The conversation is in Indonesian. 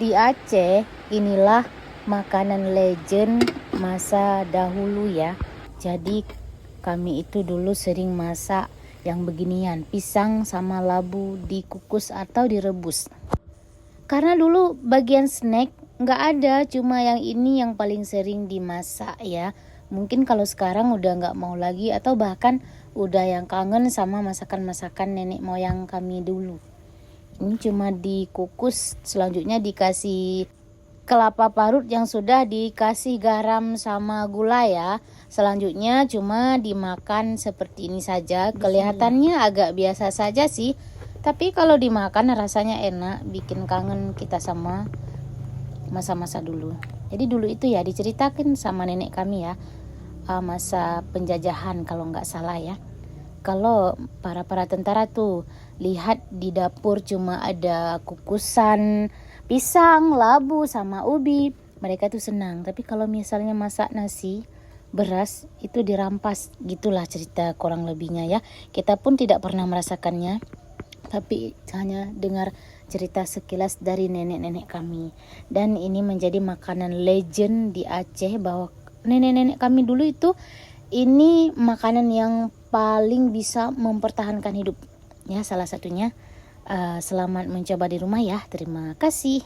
Di Aceh, inilah makanan legend masa dahulu ya. Jadi kami itu dulu sering masak yang beginian, pisang sama labu dikukus atau direbus. Karena dulu bagian snack nggak ada, cuma yang ini yang paling sering dimasak ya. Mungkin kalau sekarang udah nggak mau lagi atau bahkan udah yang kangen sama masakan-masakan nenek moyang kami dulu. Ini cuma dikukus, selanjutnya dikasih kelapa parut yang sudah dikasih garam sama gula ya. Selanjutnya cuma dimakan seperti ini saja. Kelihatannya agak biasa saja sih, tapi kalau dimakan rasanya enak, bikin kangen kita sama masa-masa dulu. Jadi dulu itu ya diceritakan sama nenek kami ya, masa penjajahan kalau nggak salah ya. Kalau para tentara tuh lihat di dapur cuma ada kukusan pisang, labu sama ubi, mereka tuh senang. Tapi kalau misalnya masak nasi, beras itu dirampas, gitulah cerita kurang lebihnya ya. Kita pun tidak pernah merasakannya, tapi hanya dengar cerita sekilas dari nenek-nenek kami. Dan ini menjadi makanan legend di Aceh, bahwa nenek-nenek kami dulu itu ini makanan yang paling bisa mempertahankan hidup ya, salah satunya. Selamat mencoba di rumah ya. Terima kasih.